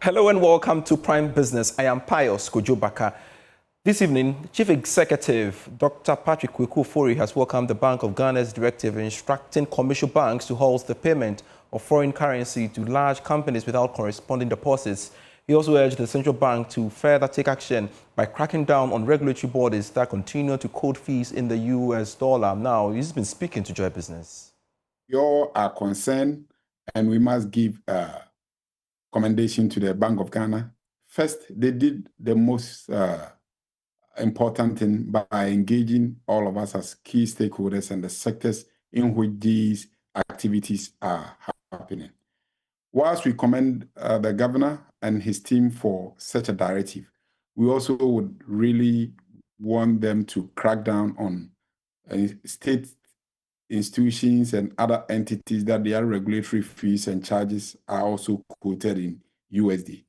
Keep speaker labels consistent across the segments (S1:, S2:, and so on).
S1: Hello and welcome to Prime Business. I am Pius Kojobaka. This evening, Chief Executive Dr. Patrick Kwekufori has welcomed the Bank of Ghana's directive instructing commercial banks to halt the payment of foreign currency to large companies without corresponding deposits. He also urged the central bank to further take action by cracking down on regulatory bodies that continue to quote fees in the US dollar. Now, he's been speaking to Joy Business.
S2: We all are concerned, and we must give commendation to the Bank of Ghana. First, they did the most important thing by engaging all of us as key stakeholders and the sectors in which these activities are happening. Whilst we commend the governor and his team for such a directive, we also would really want them to crack down on state institutions and other entities that their regulatory fees and charges are also quoted in USD.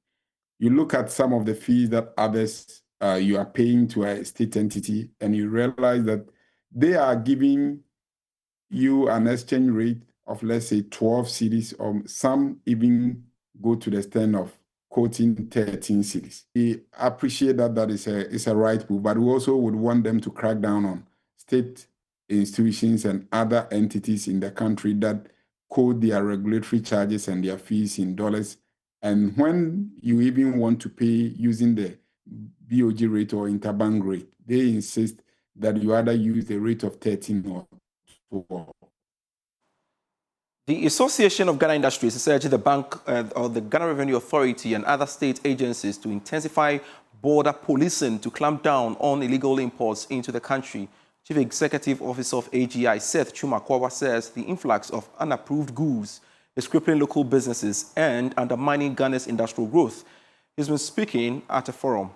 S2: You look at some of the fees that others you are paying to a state entity, and you realize that they are giving you an exchange rate of, let's say, 12 cedis, or some even go to the extent of quoting 13 cedis. We appreciate that is a right move, but we also would want them to crack down on state institutions and other entities in the country that quote their regulatory charges and their fees in dollars. And when you even want to pay using the BoG rate or interbank rate, they insist that you either use the rate of 13 or 12.
S1: The Association of Ghana Industries is urging the bank or the Ghana Revenue Authority and other state agencies to intensify border policing to clamp down on illegal imports into the country. Chief Executive Officer of AGI, Seth Chumakwawa, says the influx of unapproved goods is crippling local businesses and undermining Ghana's industrial growth. He's been speaking at a forum.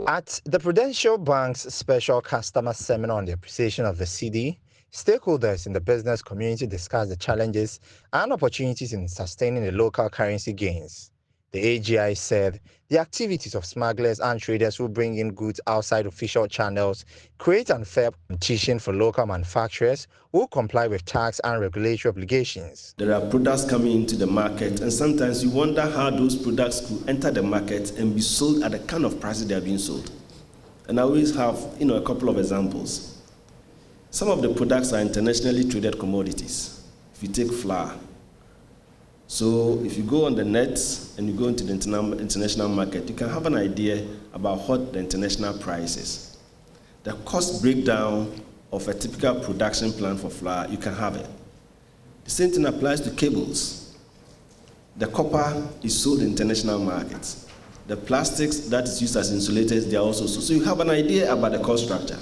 S3: At the Prudential Bank's special customer seminar on the appreciation of the cedi, stakeholders in the business community discussed the challenges and opportunities in sustaining the local currency gains. The AGI said the activities of smugglers and traders who bring in goods outside official channels create unfair competition for local manufacturers who comply with tax and regulatory obligations.
S4: There are products coming into the market, and sometimes you wonder how those products could enter the market and be sold at the kind of prices they are being sold. And I always have, a couple of examples. Some of the products are internationally traded commodities. If you take flour, so if you go on the net and you go into the international market, you can have an idea about what the international price is. The cost breakdown of a typical production plant for flour, you can have it. The same thing applies to cables. The copper is sold in international markets. The plastics that is used as insulators, they are also sold. So you have an idea about the cost structure.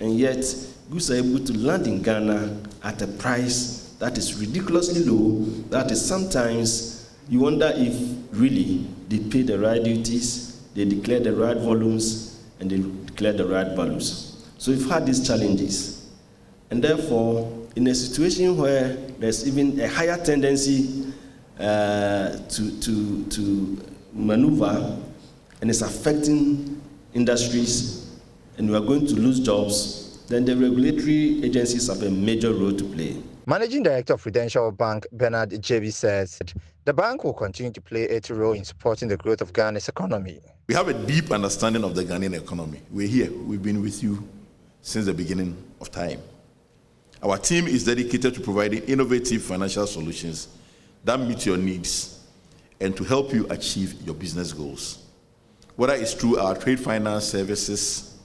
S4: And yet, goods are able to land in Ghana at a price that is ridiculously low, that is sometimes you wonder if really they pay the right duties, they declare the right volumes, and they declare the right values. So we've had these challenges. And therefore, in a situation where there's even a higher tendency to maneuver, and it's affecting industries, and we are going to lose jobs, then the regulatory agencies have a major role to play.
S3: Managing Director of Prudential Bank, Bernard Jebi, says the bank will continue to play its role in supporting the growth of Ghana's economy.
S5: We have a deep understanding of the Ghanaian economy. We're here. We've been with you since the beginning of time. Our team is dedicated to providing innovative financial solutions that meet your needs and to help you achieve your business goals. Whether it's through our trade finance services,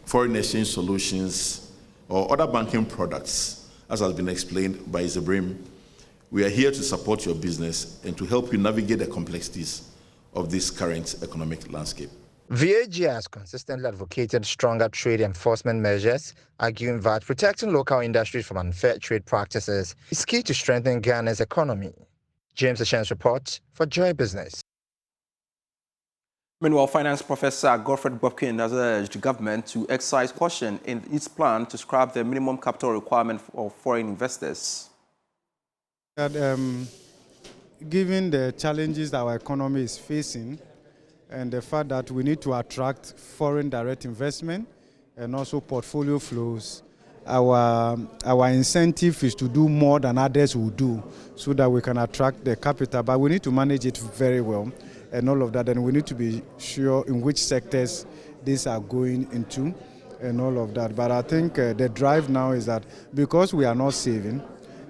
S5: foreign exchange solutions, or other banking products, as has been explained by Zabrim, we are here to support your business and to help you navigate the complexities of this current economic landscape.
S3: VAG has consistently advocated stronger trade enforcement measures, arguing that protecting local industries from unfair trade practices is key to strengthening Ghana's economy. James Ashen's report for Joy Business.
S1: Meanwhile, Finance Professor Godfred Bobkin has urged the government to exercise caution in its plan to scrap the minimum capital requirement for foreign investors.
S6: Given the challenges our economy is facing and the fact that we need to attract foreign direct investment and also portfolio flows, our incentive is to do more than others will do so that we can attract the capital, but we need to manage it very well and all of that, and we need to be sure in which sectors these are going into and all of that. But I think the drive now is that because we are not saving,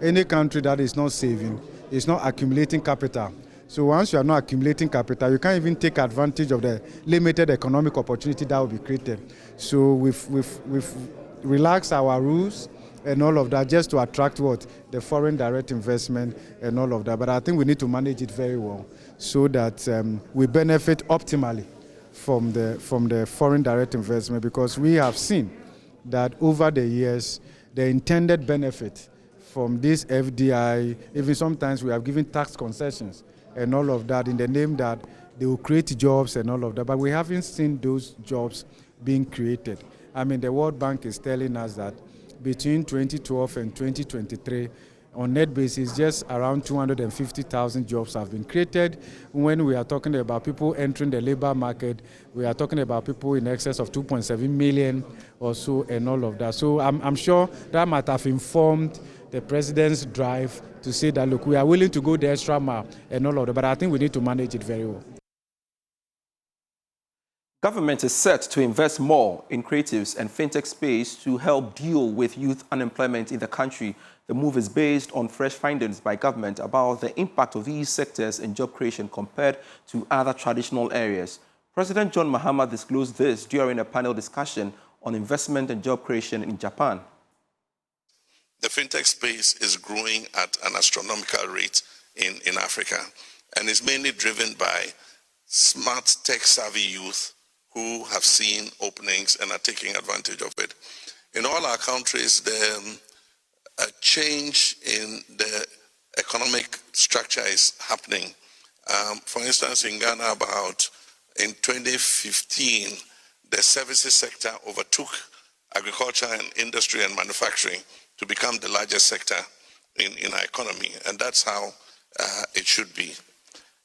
S6: any country that is not saving is not accumulating capital. So once you are not accumulating capital, you can't even take advantage of the limited economic opportunity that will be created. So we've relaxed our rules and all of that just to attract what? The foreign direct investment and all of that. But I think we need to manage it very well so that we benefit optimally from the foreign direct investment, because we have seen that over the years, the intended benefit from this FDI, even sometimes we have given tax concessions and all of that in the name that they will create jobs and all of that, but we haven't seen those jobs being created. I mean, the World Bank is telling us that between 2012 and 2023, on net basis, just around 250,000 jobs have been created. When we are talking about people entering the labor market, we are talking about people in excess of 2.7 million or so and all of that. So I'm sure that might have informed the president's drive to say that, look, we are willing to go the extra mile and all of that, but I think we need to manage it very well.
S1: Government is set to invest more in creatives and fintech space to help deal with youth unemployment in the country. The move is based on fresh findings by government about the impact of these sectors in job creation compared to other traditional areas. President John Mahama disclosed this during a panel discussion on investment and job creation in Japan.
S7: The fintech space is growing at an astronomical rate in Africa, and is mainly driven by smart tech-savvy youth who have seen openings and are taking advantage of it. In all our countries, a change in the economic structure is happening. For instance, in Ghana, in 2015, the services sector overtook agriculture and industry and manufacturing to become the largest sector in our economy, and that's how it should be.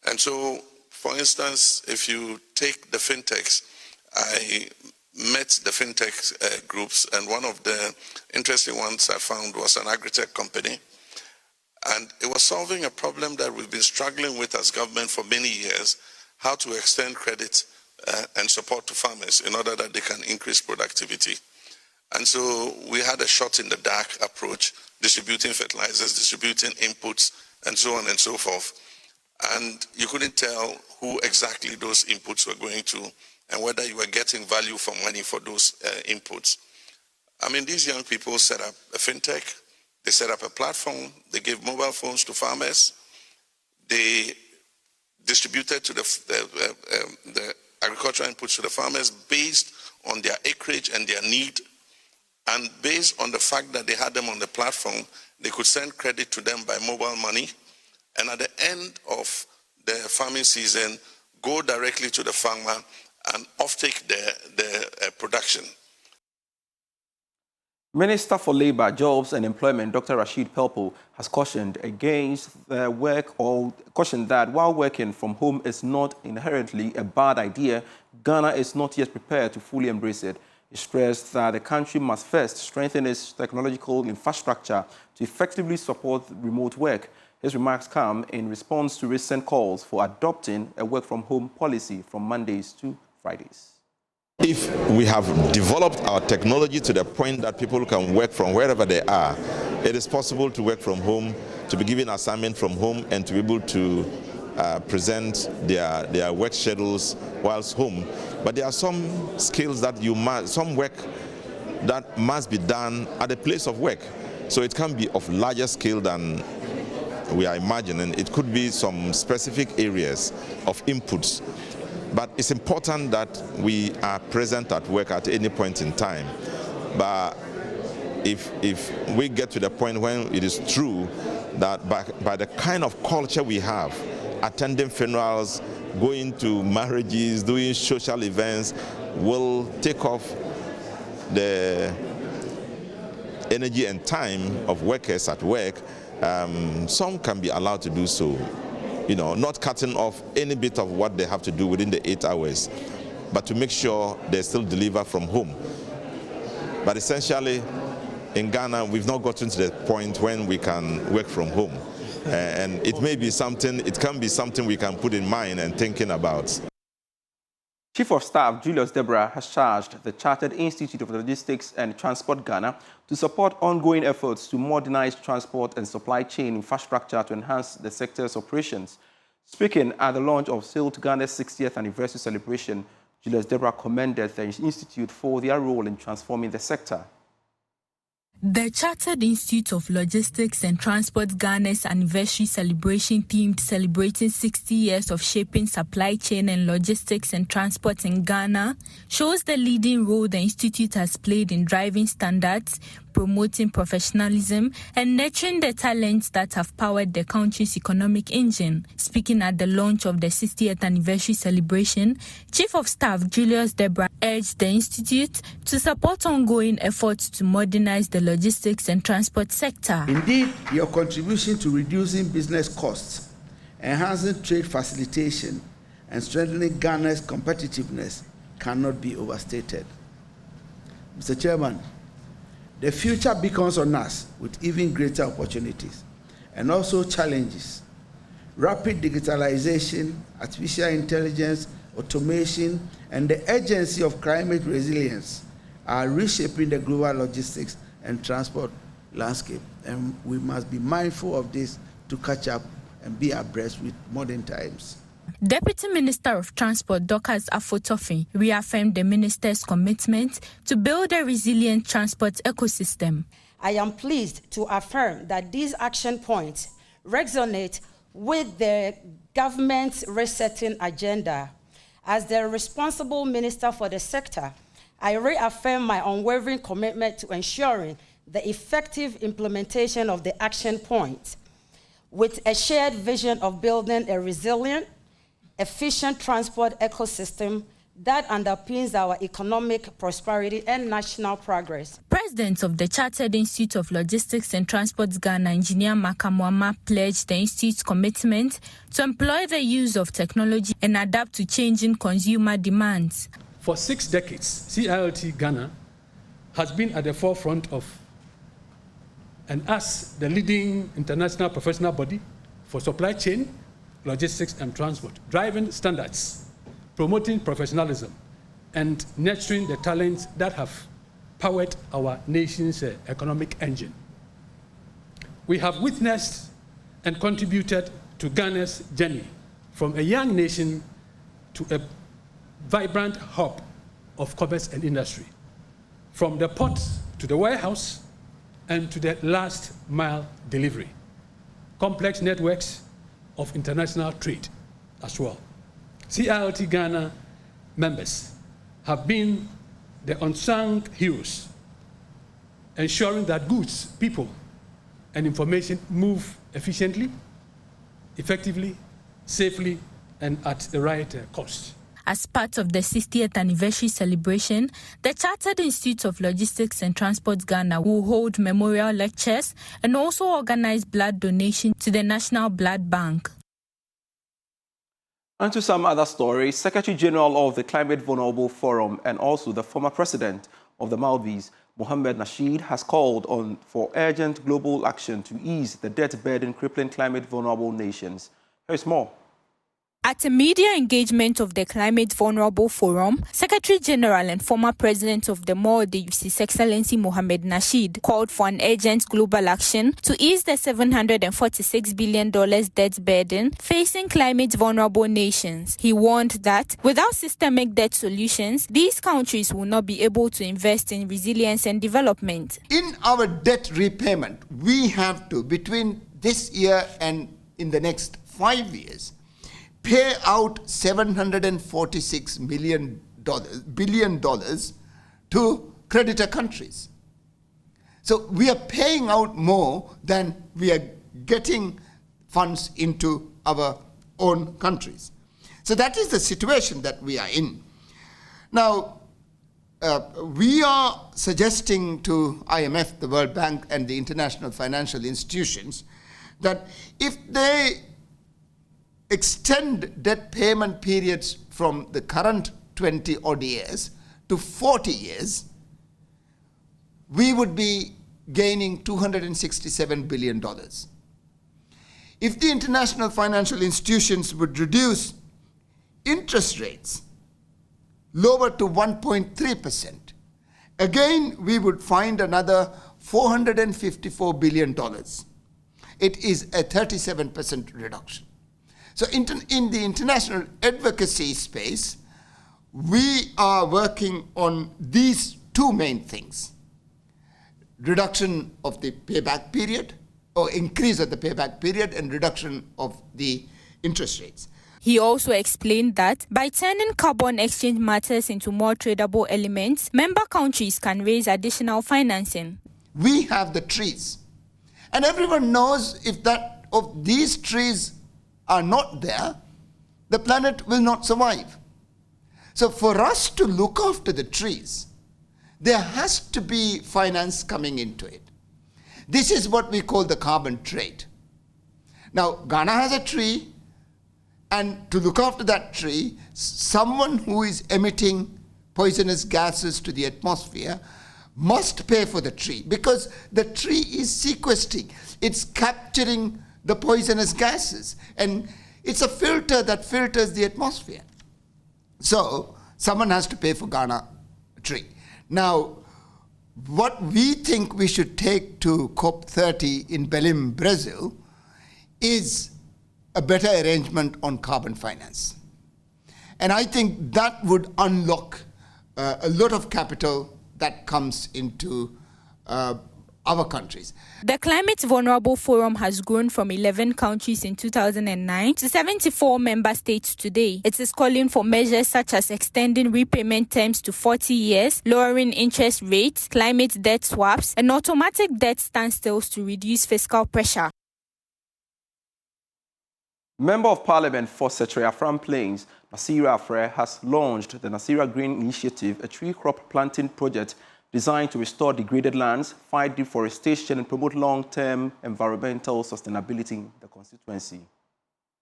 S7: And so, for instance, if you take the fintechs, I met the fintech groups, and one of the interesting ones I found was an agri-tech company, and it was solving a problem that we've been struggling with as government for many years, how to extend credit and support to farmers in order that they can increase productivity. And so we had a shot in the dark approach, distributing fertilizers, distributing inputs, and so on and so forth. And you couldn't tell who exactly those inputs were going to and whether you were getting value for money for those inputs. I mean, these young people set up a fintech, they set up a platform, they gave mobile phones to farmers, they distributed to the agricultural inputs to the farmers based on their acreage and their need. And based on the fact that they had them on the platform, they could send credit to them by mobile money. And at the end of the farming season, go directly to the farmer and offtake the production.
S1: Minister for Labour, Jobs and Employment, Dr. Rashid Pelpo, has cautioned against cautioned that while working from home is not inherently a bad idea, Ghana is not yet prepared to fully embrace it. He stressed that the country must first strengthen its technological infrastructure to effectively support remote work. His remarks come in response to recent calls for adopting a work-from-home policy from Mondays to Fridays.
S5: If we have developed our technology to the point that people can work from wherever they are, it is possible to work from home, to be given assignment from home, and to be able to present their work schedules whilst home. But there are some skills that some work that must be done at the place of work. So it can be of larger scale than we are imagining. It could be some specific areas of inputs. But it's important that we are present at work at any point in time. But if we get to the point when it is true that by the kind of culture we have, attending funerals, going to marriages, doing social events, will take off the energy and time of workers at work, some can be allowed to do so. You know, not cutting off any bit of what they have to do within the 8 hours, but to make sure they still deliver from home. But essentially,
S8: in Ghana, we've not gotten to the point when we can work from home. And it may be something, it can be something we can put in mind and thinking about.
S1: Chief of Staff Julius Deborah has charged the Chartered Institute of Logistics and Transport Ghana to support ongoing efforts to modernize transport and supply chain infrastructure to enhance the sector's operations. Speaking at the launch of Sail to Ghana's 60th anniversary celebration, Julius Deborah commended the institute for their role in transforming the sector.
S9: The Chartered Institute of Logistics and Transport Ghana's anniversary celebration themed celebrating 60 years of shaping supply chain and logistics and transport in Ghana shows the leading role the institute has played in driving standards, promoting professionalism, and nurturing the talents that have powered the country's economic engine. Speaking at the launch of the 60th anniversary celebration, Chief of Staff Julius Deborah urged the institute to support ongoing efforts to modernize the logistics and transport sector.
S10: Indeed, your contribution to reducing business costs, enhancing trade facilitation, and strengthening Ghana's competitiveness cannot be overstated. Mr. Chairman, the future beckons on us with even greater opportunities and also challenges. Rapid digitalization, artificial intelligence, automation, and the urgency of climate resilience are reshaping the global logistics and transport landscape. And we must be mindful of this to catch up and be abreast with modern times.
S9: Deputy Minister of Transport Dorcas Afotofi reaffirmed the minister's commitment to build a resilient transport ecosystem.
S11: I am pleased to affirm that these action points resonate with the government's resetting agenda. As the responsible minister for the sector, I reaffirm my unwavering commitment to ensuring the effective implementation of the action points with a shared vision of building a resilient, efficient transport ecosystem that underpins our economic prosperity and national progress.
S9: President of the Chartered Institute of Logistics and Transport Ghana, Engineer Makamwama, pledged the institute's commitment to employ the use of technology and adapt to changing consumer demands.
S12: For 6 decades, CILT Ghana has been at the forefront of, and as the leading international professional body for supply chain, logistics and transport, driving standards, promoting professionalism, and nurturing the talents that have powered our nation's economic engine. We have witnessed and contributed to Ghana's journey from a young nation to a vibrant hub of commerce and industry, from the port to the warehouse and to the last mile delivery, complex networks of international trade as well. CILT Ghana members have been the unsung heroes, ensuring that goods, people, and information move efficiently, effectively, safely, and at the right cost.
S9: As part of the 60th anniversary celebration, the Chartered Institute of Logistics and Transport Ghana will hold memorial lectures and also organize blood donation to the National Blood Bank.
S1: And to some other stories, Secretary General of the Climate Vulnerable Forum and also the former president of the Maldives, Mohamed Nasheed, has called for urgent global action to ease the debt burden crippling climate vulnerable nations. Here's more.
S9: At a media engagement of the Climate Vulnerable Forum, Secretary General and former President of the Maldives, His Excellency Mohamed Nasheed, called for an urgent global action to ease the $746 billion debt burden facing climate vulnerable nations. He warned that without systemic debt solutions, these countries will not be able to invest in resilience and development.
S13: In our debt repayment, we have to, between this year and in the next 5 years, pay out $746 billion to creditor countries. So we are paying out more than we are getting funds into our own countries. So that is the situation that we are in. Now, we are suggesting to IMF, the World Bank, and the international financial institutions that if they extend debt payment periods from the current 20 odd years to 40 years, we would be gaining $267 billion. If the international financial institutions would reduce interest rates lower to 1.3%, again we would find another $454 billion. It is a 37% reduction. So in the international advocacy space, we are working on these two main things: reduction of the payback period, or increase of the payback period, and reduction of the interest rates.
S9: He also explained that by turning carbon exchange matters into more tradable elements, member countries can raise additional financing.
S13: We have the trees, and everyone knows if these trees are not there, the planet will not survive. So for us to look after the trees, there has to be finance coming into it. This is what we call the carbon trade. Now, Ghana has a tree, and to look after that tree, someone who is emitting poisonous gases to the atmosphere must pay for the tree, because the tree is sequestering. It's capturing the poisonous gases, and it's a filter that filters the atmosphere. So someone has to pay for Ghana tree. Now, what we think we should take to COP30 in Belém, Brazil, is a better arrangement on carbon finance. And I think that would unlock a lot of capital that comes into our countries.
S9: The Climate Vulnerable Forum has grown from 11 countries in 2009 to 74 member states today. It is calling for measures such as extending repayment terms to 40 years, lowering interest rates, climate debt swaps, and automatic debt standstills to reduce fiscal pressure.
S1: Member of Parliament for Setraya Plains, Nasira Afre, has launched the Nasira Green Initiative, a tree crop planting project designed to restore degraded lands, fight deforestation, and promote long-term environmental sustainability in the constituency.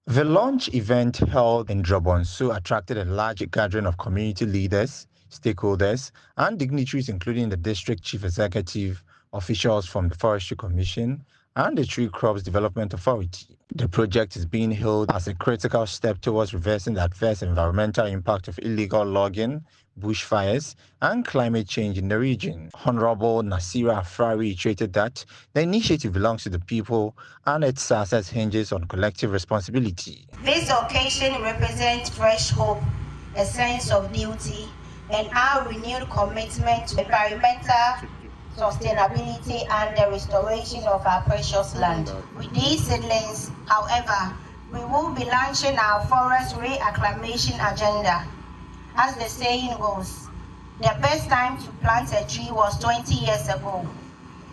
S3: The launch event held in Drobonsu attracted a large gathering of community leaders, stakeholders, and dignitaries, including the district chief executive, officials from the Forestry Commission, and the Tree Crops Development Authority. The project is being hailed as a critical step towards reversing the adverse environmental impact of illegal logging, bushfires, and climate change in the region. Honorable Nasira Afra reiterated that the initiative belongs to the people and its success hinges on collective responsibility.
S14: This occasion represents fresh hope, a sense of duty, and our renewed commitment to environmental sustainability and the restoration of our precious land. With these seedlings, however, we will be launching our forest reacclimation agenda. As the saying goes, the best time to plant a tree was 20 years ago,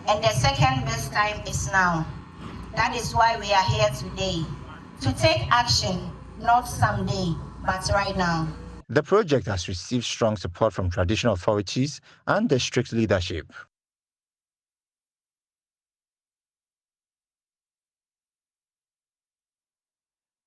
S14: and the second best time is now. That is why we are here today, to take action, not someday, but right now.
S3: The project has received strong support from traditional authorities and district leadership.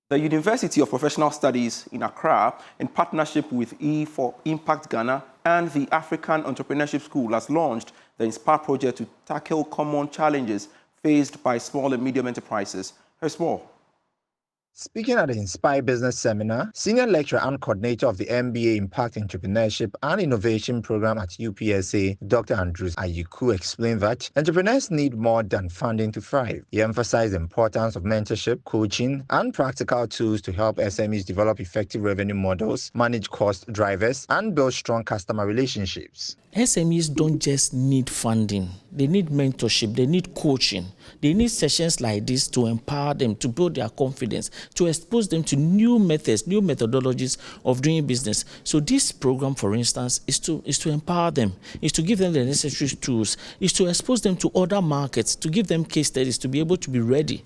S1: The University of Professional Studies in Accra, in partnership with E for Impact Ghana and the African Entrepreneurship School, has launched the INSPIRE project to tackle common challenges faced by small and medium enterprises. Here's more.
S3: Speaking at the Inspire Business Seminar, Senior Lecturer and Coordinator of the MBA Impact Entrepreneurship and Innovation Program at UPSA, Dr. Andrews Ayiku, explained that entrepreneurs need more than funding to thrive. He emphasized the importance of mentorship, coaching, and practical tools to help SMEs develop effective revenue models, manage cost drivers, and build strong customer relationships.
S15: SMEs don't just need funding. They need mentorship. They need coaching. They need sessions like this to empower them, to build their confidence, to expose them to new methods, new methodologies of doing business. So this program, for instance, is to empower them, is to give them the necessary tools, is to expose them to other markets, to give them case studies, to be able to be ready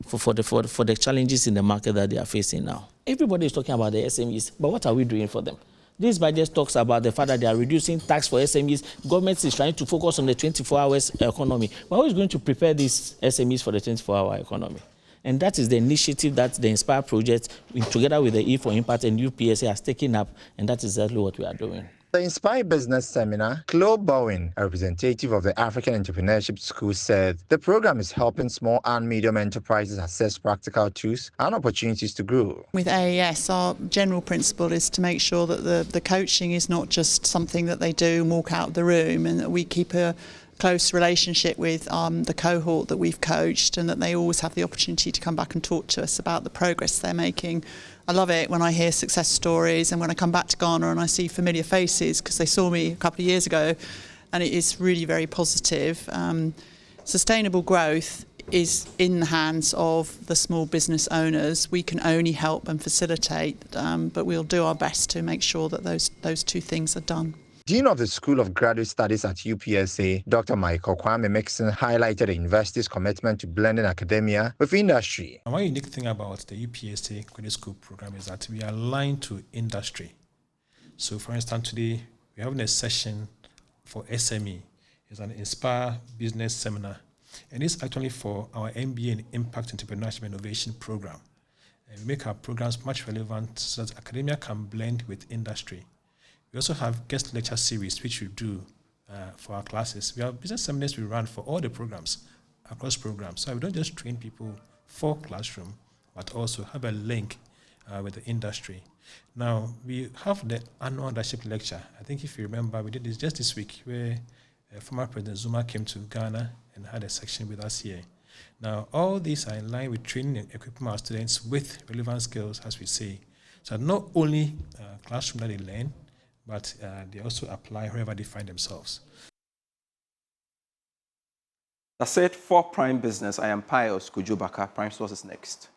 S15: for the challenges in the market that they are facing now. Everybody is talking about the SMEs, but what are we doing for them? This budget talks about the fact that they are reducing tax for SMEs. Government is trying to focus on the 24-hour economy. But who is going to prepare these SMEs for the 24-hour economy? And that is the initiative that the INSPIRE project, together with the E for Impact and UPSA, has taken up, and that is exactly what we are doing.
S3: The Inspire Business Seminar, Chloe Bowen, a representative of the African Entrepreneurship School, said the program is helping small and medium enterprises access practical tools and opportunities to grow.
S16: With AES, our general principle is to make sure that the coaching is not just something that they do and walk out of the room, and that we keep a close relationship with the cohort that we've coached, and that they always have the opportunity to come back and talk to us about the progress they're making. I love it when I hear success stories and when I come back to Ghana and I see familiar faces because they saw me a couple of years ago, and it is really very positive. Sustainable growth is in the hands of the small business owners. We can only help and facilitate, but we'll do our best to make sure that those two things are done.
S3: Dean of the School of Graduate Studies at UPSA, Dr. Michael Kwame Mixon, highlighted the university's commitment to blending academia with industry.
S17: One unique thing about the UPSA Graduate School program is that we are aligned to industry. So, for instance, today we're having a session for SME. It's an Inspire Business Seminar, and it's actually for our MBA in Impact Entrepreneurship Innovation program. And we make our programs much relevant so that academia can blend with industry. We also have guest lecture series, which we do for our classes. We have business seminars we run for all the programs, across programs. So we don't just train people for classroom, but also have a link with the industry. Now, we have the annual leadership lecture. I think if you remember, we did this just this week, where former President Zuma came to Ghana and had a section with us here. Now, all these are in line with training and equipping our students with relevant skills, as we say. So not only classroom that they learn, but they also apply wherever they find themselves.
S1: That's it for Prime Business. I am Pius Kujubaka. Prime Source is next.